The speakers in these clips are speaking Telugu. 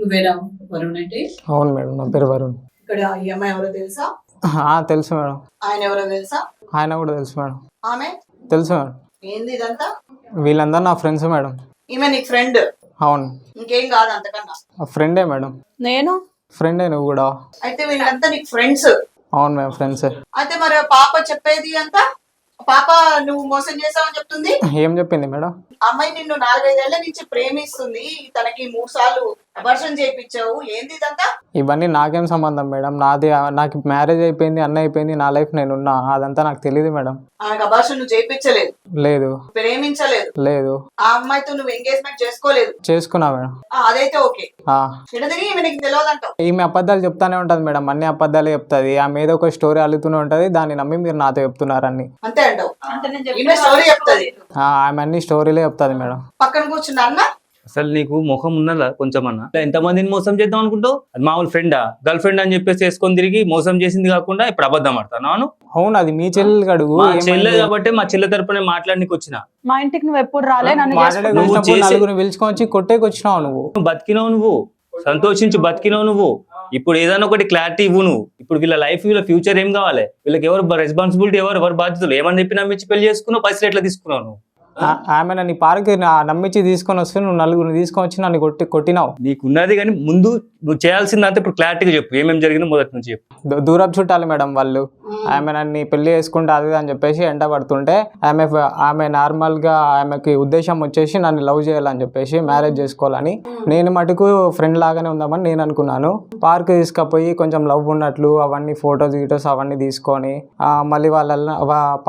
నువ్వేనా వరుణ్ అంటే? అవును మేడం, నా పేరు వరుణ్. ఇక్కడ ఈ అమ్మాయి ఎవరో తెలుసా? తెలుసు మేడం. ఆయన ఎవరో తెలుసా? ఆయన కూడా తెలుసు మేడం. ఆమె తెలుసు మేడం. ఏంది ఇదంతా? వీళ్ళందరూ నా ఫ్రెండ్స్ మేడం. ఈమె నీకు ఫ్రెండ్? అవును, ఇంకేం కాదు అంతకన్నా. ఫ్రెండే మేడం. నేను ఫ్రెండే నువ్వు కూడా. అయితే వీళ్ళంతా నీకు ఫ్రెండ్స్? అవును మేడం, ఫ్రెండ్సే. అయితే మరి పాప చెప్పేది అంతా, పాప నువ్వు మోసం చేసావని చెప్తుంది. ఏం చెప్పింది మేడం? అమ్మాయి నిన్ను 4-5 ఏళ్ల నుంచి ప్రేమిస్తుంది, తనకి 3 సార్లు అబార్షన్ చేయించావు, ఏంది ఇదంతా? ఇవన్నీ నాకేం సంబంధం మేడం? నాకు మ్యారేజ్ అయిపోయింది, అన్న అయిపోయింది, నా లైఫ్ నేనున్నా, అదంతా నాకు తెలియదు మేడం. ఆమెకు అబార్షన్ నువ్వు చేయించలేదు? లేదు. ప్రేమించలేదు? లేదు. ఆ అమ్మాయితో నువ్వు ఎంగేజ్మెంట్ చేసుకోలేదు? చేసుకున్నా మేడం. అదైతే ఓకే. తిరిగి ఈమె నీకు తెలియదంటావు? ఈమె అబద్ధాలు చెప్తానే ఉంటది మేడం, అన్ని అబద్ధాలే చెప్తుంది. ఆమె ఏదో ఒక స్టోరీ అల్లుతూనే ఉంటది, దాన్ని నమ్మి మీరు నాతో చెప్తున్నారని. అంతే అంటావు? ఈమె స్టోరీ చెప్తుంది? ఆమె అన్ని స్టోరీలే చెప్తుంది మేడం. పక్కన కూర్చున్నా అన్న? అసలు నీకు ముఖం ఉన్నదా కొంచెం అన్నా? ఎంతమందిని మోసం చేద్దాం అనుకుంటావు? అది మామూలు ఫ్రెండా, గర్ల్ ఫ్రెండ్ అని చెప్పేసి వేసుకొని తిరిగి మోసం చేసింది కాకుండా ఇప్పుడు అబద్ధం ఆడతాను. అవును, అది మీ చెల్లెలు అడుగు. మా చెల్లె కాబట్టి మా చెల్లె తరపున మాట్లాడడానికి వచ్చిన. మా ఇంటికి నువ్వు ఎప్పుడు రాలే, నన్ను నలుగురు పిలుచుకొని కొట్టేకి వచ్చినావు. నువ్వు బతికినావు, నువ్వు సంతోషించి బతికినావు. నువ్వు ఇప్పుడు ఏదైనా ఒకటి క్లారిటీ ఇవ్వు. నువ్వు ఇప్పుడు వీళ్ళ లైఫ్, వీళ్ళ ఫ్యూచర్ ఏం కావాలి, వీళ్ళకి ఎవరు రెస్పాన్సిబిలిటీ, ఎవరు బాధ్యతలు, ఏమని చెప్పి నమ్మించి పెళ్లి చేసుకున్నావు, పైసలు ఎట్లా తీసుకున్నావు నువ్వు? ఆమె నన్ను పార్క్ నమ్మించి తీసుకొని వస్తే నువ్వు నలుగురిని తీసుకొని వచ్చి నన్ను కొట్టినావు. నీకున్నది కానీ ముందు నువ్వు చేయాల్సిందంతా ఇప్పుడు క్లారిటీగా చెప్పు, ఏమేమి జరిగిందో మొదటి నుంచి చెప్పు. దూరపు చుట్టాలి మేడం వాళ్ళు. ఆమె నన్ను పెళ్లి చేసుకుంటే అది అని చెప్పేసి ఎంట పడుతుంటే, ఆమె నార్మల్ గా ఆమెకి ఉద్దేశం వచ్చేసి నన్ను లవ్ చేయాలని చెప్పేసి, మ్యారేజ్ చేసుకోవాలని. నేను మటుకు ఫ్రెండ్ లాగానే ఉందామని నేను అనుకున్నాను. పార్క్ తీసుకుపోయి కొంచెం లవ్ ఉన్నట్లు అవన్నీ ఫొటోస్ అవన్నీ తీసుకొని మళ్ళీ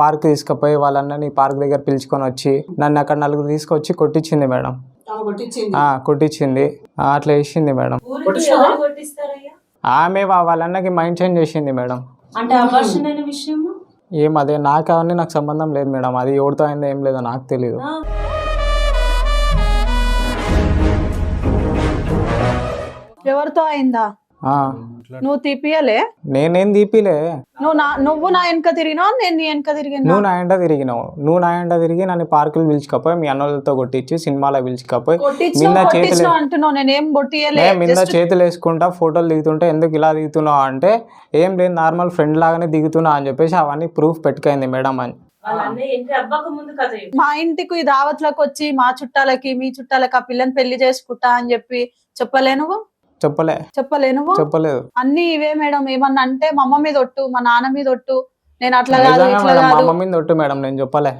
పార్క్ తీసుకుపోయి వాళ్ళని పార్క్ దగ్గర పిలుచుకొని వచ్చి నన్ను అక్కడ నలుగురు తీసుకొచ్చి కొట్టించింది మేడం. కొట్టించింది, అట్లా వేసింది మేడం. ఆమె వాళ్ళన్నకి మైండ్ చేంజ్ చేసింది మేడం. ఏం అదే నాకు అవన్నీ నాకు సంబంధం లేదు మేడం. అది ఎవరితో అయిందో ఏం లేదో నాకు తెలీదు. ఎవరితో అయిందా? నువ్వు తీపియలే? నేనేం తీపిలే. నువ్వు నా వెనక తిరిగినావు, నేను నీ వెనక తిరిగినా. నువ్వు నా ఎంట తిరిగి నన్ను పార్కులు పిలుచుకపోయి మీ అన్నలతో కొట్టించి సినిమాలో పిలుచుకపోయి మీద చేతులు వేసుకుంటా ఫోటోలు దిగుతుంటే ఎందుకు ఇలా దిగుతున్నావు అంటే, ఏం లేదు నార్మల్ ఫ్రెండ్ లాగానే దిగుతున్నా అని చెప్పేసి అవన్నీ ప్రూఫ్ పెట్టుకైంది మేడం అని. మా ఇంటికి దావత్లకు వచ్చి మా చుట్టాలకి మీ చుట్టాలకి ఆ పిల్లని పెళ్లి చేసుకుంటా అని చెప్పి చెప్పలే నువ్వు? చెప్పలే నువ్వు? చెప్పలేదు. అన్ని ఇవే మేడం. ఏమన్నా అంటే మా అమ్మ మీద ఒట్టు, మా నాన్న మీద ఒట్టు, నేను అట్లా కాదు ఇట్లా కాదు. మా అమ్మ మీద ఒట్టు మేడం, నేను చెప్పలే.